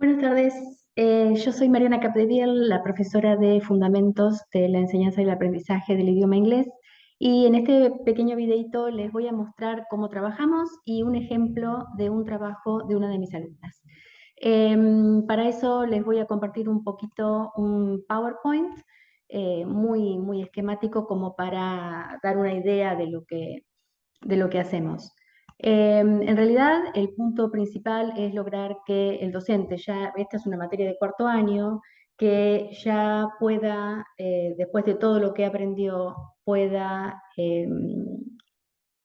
Buenas tardes, yo soy Mariana Capdeviel, la profesora de Fundamentos de la Enseñanza y el Aprendizaje del Idioma Inglés, y en este pequeño videito les voy a mostrar cómo trabajamos y un ejemplo de un trabajo de una de mis alumnas. Para eso les voy a compartir un poquito un PowerPoint muy esquemático como para dar una idea de lo que hacemos. En realidad, el punto principal es lograr que el docente, ya esta es una materia de cuarto año, que ya pueda, después de todo lo que aprendió, pueda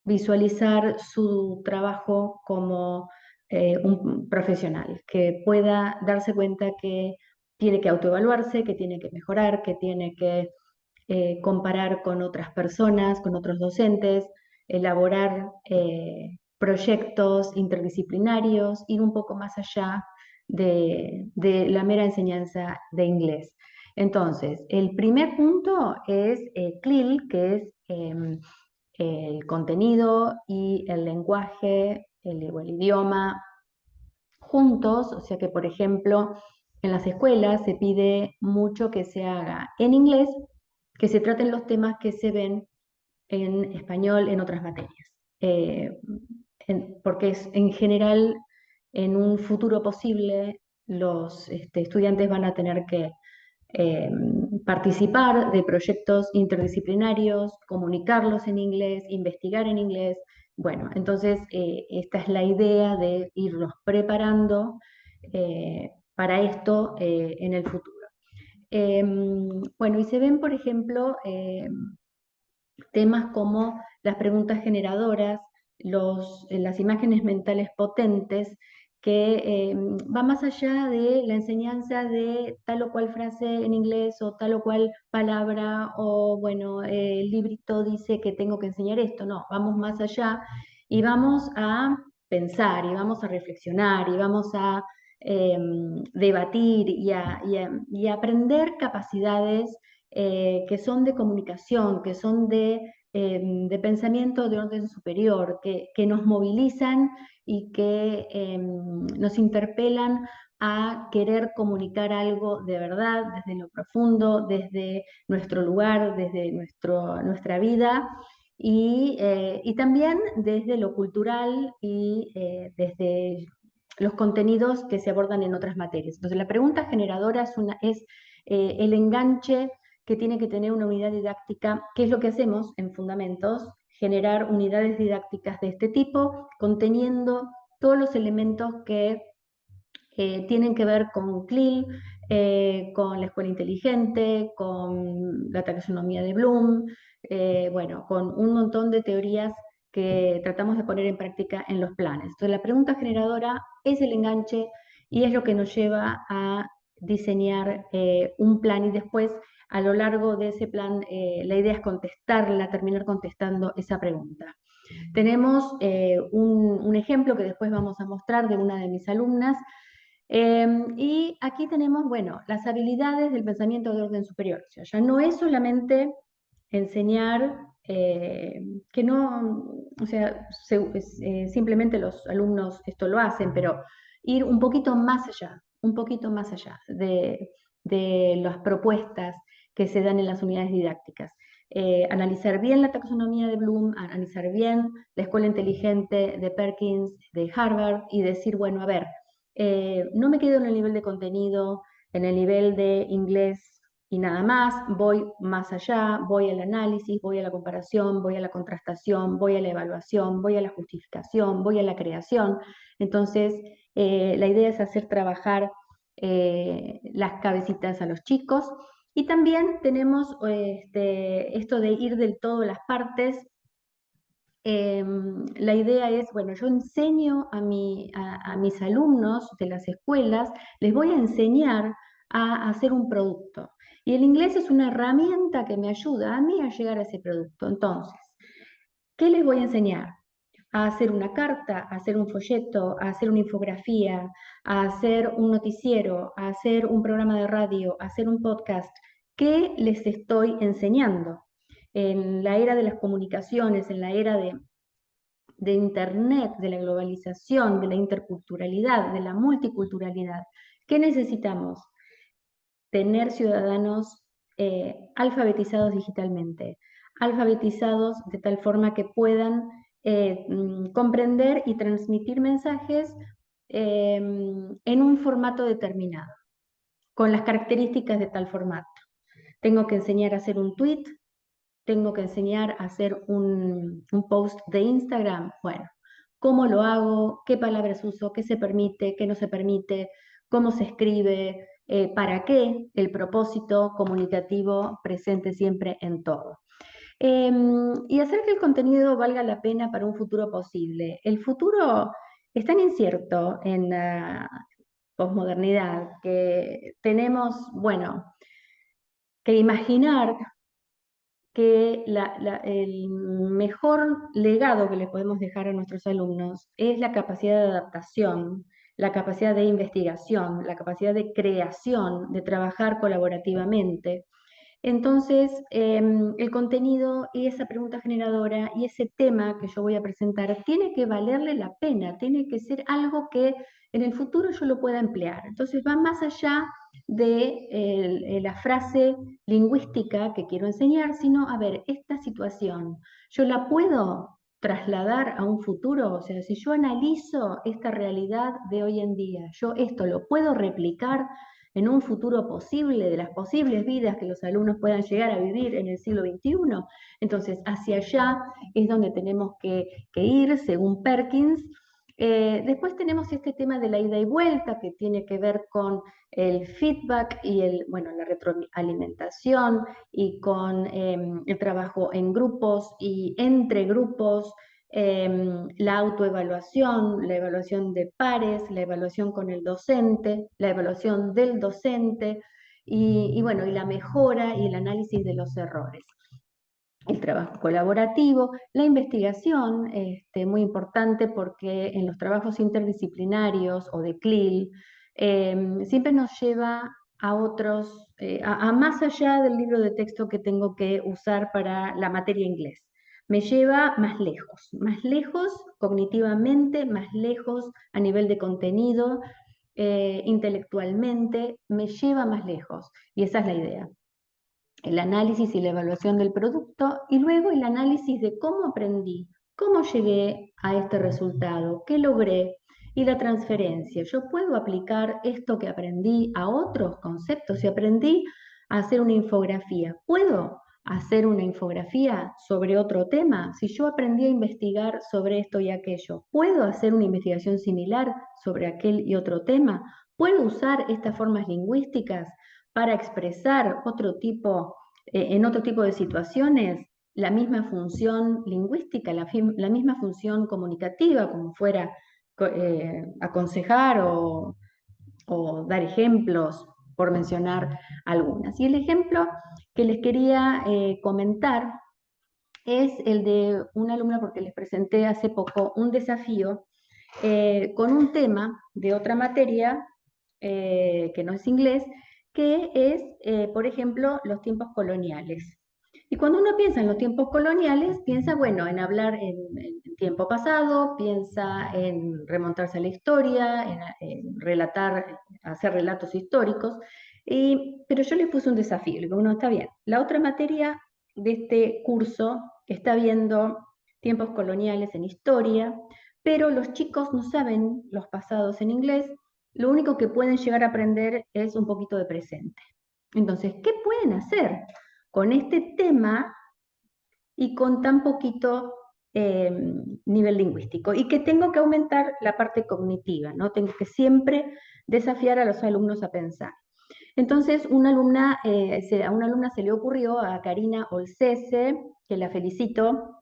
visualizar su trabajo como un profesional, que pueda darse cuenta que tiene que autoevaluarse, que tiene que mejorar, que tiene que comparar con otras personas, con otros docentes, elaborar proyectos interdisciplinarios, ir un poco más allá de la mera enseñanza de inglés. Entonces, el primer punto es CLIL, que es el contenido y el lenguaje, o el idioma juntos, o sea que, por ejemplo, en las escuelas se pide mucho que se haga en inglés, que se traten los temas que se ven en español en otras materias. Eh, Porque es, en general, en un futuro posible, los estudiantes van a tener que eh, participar de proyectos interdisciplinarios, comunicarlos en inglés, investigar en inglés. Bueno, entonces esta es la idea de irlos preparando para esto en el futuro. Bueno, y se ven, por ejemplo, temas como las preguntas generadoras, las imágenes mentales potentes, que va más allá de la enseñanza de tal o cual frase en inglés o tal o cual palabra o, bueno, el librito dice que tengo que enseñar esto. No, vamos más allá y vamos a pensar y vamos a reflexionar y vamos a eh, debatir y a aprender capacidades que son de comunicación, que son de pensamiento de orden superior, que nos movilizan y que nos interpelan a querer comunicar algo de verdad, desde lo profundo, desde nuestro lugar, desde nuestra vida. Y también desde lo cultural y desde los contenidos que se abordan en otras materias. Entonces, la pregunta generadora es el enganche que tiene que tener una unidad didáctica. ¿Qué es lo que hacemos en Fundamentos? Generar unidades didácticas de este tipo, conteniendo todos los elementos que tienen que ver con CLIL, con la escuela inteligente, con la taxonomía de Bloom, bueno, con un montón de teorías que tratamos de poner en práctica en los planes. Entonces, la pregunta generadora es el enganche y es lo que nos lleva a diseñar un plan, y después, a lo largo de ese plan, la idea es contestarla, terminar contestando esa pregunta. Tenemos un ejemplo que después vamos a mostrar de una de mis alumnas, y aquí tenemos, bueno, las habilidades del pensamiento de orden superior. O sea, ya no es solamente enseñar, que no, o sea, simplemente los alumnos esto lo hacen, pero ir un poquito más allá de las propuestas que se dan en las unidades didácticas. Analizar bien la taxonomía de Bloom, analizar bien la escuela inteligente de Perkins, de Harvard, y decir, bueno, a ver, no me quedo en el nivel de contenido, en el nivel de inglés y nada más, voy más allá, voy al análisis, voy a la comparación, voy a la contrastación, voy a la evaluación, voy a la justificación, voy a la creación. Entonces, la idea es hacer trabajar las cabecitas a los chicos. Y también tenemos esto de ir del todo a las partes. La idea es, bueno, yo enseño a mis alumnos de las escuelas, les voy a enseñar a hacer un producto. Y el inglés es una herramienta que me ayuda a mí a llegar a ese producto. Entonces, ¿qué les voy a enseñar? A hacer una carta, a hacer un folleto, a hacer una infografía, a hacer un noticiero, a hacer un programa de radio, a hacer un podcast. ¿Qué les estoy enseñando? En la era de las comunicaciones, en la era de Internet, de la globalización, de la interculturalidad, de la multiculturalidad, ¿Qué necesitamos? Tener ciudadanos alfabetizados digitalmente, alfabetizados de tal forma que puedan comprender y transmitir mensajes en un formato determinado, con las características de tal formato. Tengo que enseñar a hacer un tweet, tengo que enseñar a hacer un post de Instagram. Bueno, ¿cómo lo hago? ¿Qué palabras uso? ¿Qué se permite? ¿Qué no se permite? ¿Cómo se escribe? ¿Para qué? El propósito comunicativo presente siempre en todo. Y hacer que el contenido valga la pena para un futuro posible. El futuro es tan incierto en la posmodernidad que tenemos, bueno, que imaginar que el mejor legado que le podemos dejar a nuestros alumnos es la capacidad de adaptación, la capacidad de investigación, la capacidad de creación, de trabajar colaborativamente. Entonces, el contenido y esa pregunta generadora y ese tema que yo voy a presentar tiene que valerle la pena, tiene que ser algo que en el futuro yo lo pueda emplear. Entonces, va más allá de la frase lingüística que quiero enseñar, sino, a ver, esta situación, ¿yo la puedo trasladar a un futuro? O sea, si yo analizo esta realidad de hoy en día, ¿yo esto lo puedo replicar en un futuro posible, de las posibles vidas que los alumnos puedan llegar a vivir en el siglo XXI? Entonces, hacia allá es donde tenemos que ir, según Perkins. Después tenemos este tema de la ida y vuelta, que tiene que ver con el feedback y bueno, la retroalimentación y con el trabajo en grupos y entre grupos, la autoevaluación, la evaluación de pares, la evaluación con el docente, la evaluación del docente y bueno, y la mejora y el análisis de los errores. El trabajo colaborativo, la investigación, muy importante porque en los trabajos interdisciplinarios o de CLIL, siempre nos lleva a otros, a más allá del libro de texto que tengo que usar para la materia inglés. Me lleva más lejos cognitivamente, más lejos a nivel de contenido, intelectualmente, me lleva más lejos. Y esa es la idea: el análisis y la evaluación del producto y luego el análisis de cómo aprendí, cómo llegué a este resultado, qué logré y la transferencia. Yo puedo aplicar esto que aprendí a otros conceptos. Si aprendí a hacer una infografía, ¿puedo hacer una infografía sobre otro tema? Si yo aprendí a investigar sobre esto y aquello, ¿puedo hacer una investigación similar sobre aquel y otro tema? ¿Puedo usar estas formas lingüísticas para expresar en otro tipo de situaciones la misma función lingüística, la misma función comunicativa, como fuera aconsejar o dar ejemplos, por mencionar algunas? Y el ejemplo que les quería comentar es el de una alumna, porque les presenté hace poco un desafío con un tema de otra materia que no es inglés, que es, por ejemplo, los tiempos coloniales. Y cuando uno piensa en los tiempos coloniales, piensa, bueno, en hablar en tiempo pasado, piensa en remontarse a la historia, en relatar, hacer relatos históricos, pero yo le puse un desafío. Le digo, bueno, está bien. La otra materia de este curso está viendo tiempos coloniales en historia, pero los chicos no saben los pasados en inglés, lo único que pueden llegar a aprender es un poquito de presente. Entonces, ¿qué pueden hacer con este tema y con tan poquito nivel lingüístico? Y que tengo que aumentar la parte cognitiva, ¿no? Tengo que siempre desafiar a los alumnos a pensar. Entonces, a una alumna se le ocurrió, a Karina Olcese, que la felicito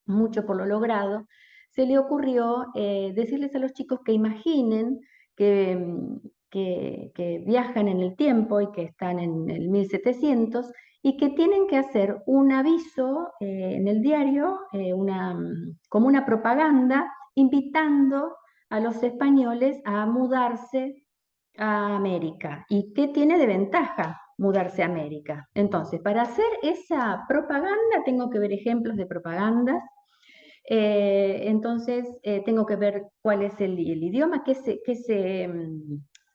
mucho por lo logrado, se le ocurrió decirles a los chicos que imaginen que viajan en el tiempo y que están en el 1700 y que tienen que hacer un aviso en el diario, como una propaganda, invitando a los españoles a mudarse a América. ¿Y qué tiene de ventaja mudarse a América? Entonces, para hacer esa propaganda tengo que ver ejemplos de propagandas. Entonces, tengo que ver cuál es el idioma,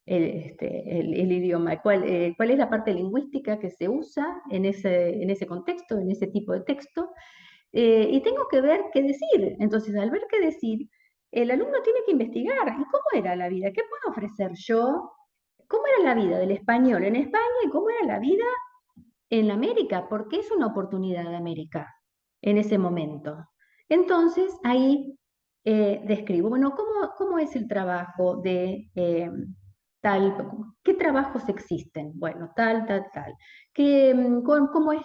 el idioma, cuál es la parte lingüística que se usa en ese contexto, en ese tipo de texto, y tengo que ver qué decir. Entonces, al ver qué decir, el alumno tiene que investigar. ¿Y cómo era la vida? ¿Qué puedo ofrecer yo? ¿Cómo era la vida del español en España y cómo era la vida en América? Porque es una oportunidad de América en ese momento. Entonces, ahí describo, bueno, ¿cómo es el trabajo de tal? ¿Qué trabajos existen? Bueno, tal. ¿Cómo es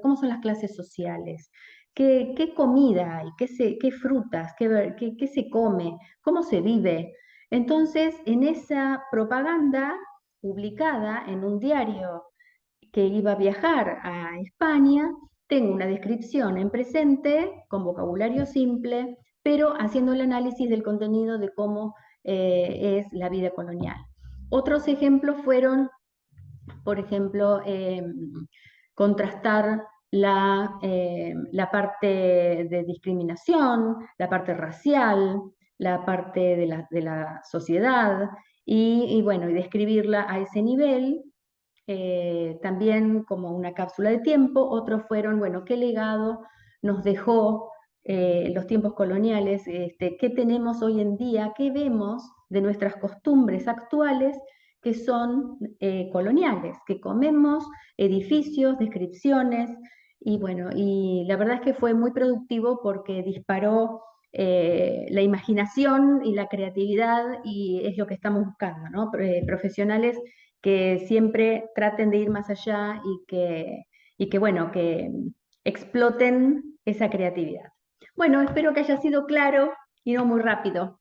cómo son las clases sociales? ¿Qué comida hay? ¿Qué frutas? ¿Qué se come? ¿Cómo se vive? Entonces, en esa propaganda publicada en un diario que iba a viajar a España, tengo una descripción en presente con vocabulario simple, pero haciendo el análisis del contenido de cómo es la vida colonial. Otros ejemplos fueron, por ejemplo, contrastar la parte de discriminación, la parte racial, la parte de la sociedad, y bueno, y describirla a ese nivel, también como una cápsula de tiempo. Otros fueron, bueno, qué legado nos dejó los tiempos coloniales, qué tenemos hoy en día, qué vemos de nuestras costumbres actuales que son coloniales, que comemos, edificios, descripciones, y bueno, y la verdad es que fue muy productivo porque disparó la imaginación y la creatividad, y es lo que estamos buscando, ¿no? Profesionales que siempre traten de ir más allá y que bueno, que exploten esa creatividad. Bueno, espero que haya sido claro y no muy rápido.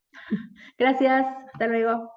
Gracias, hasta luego.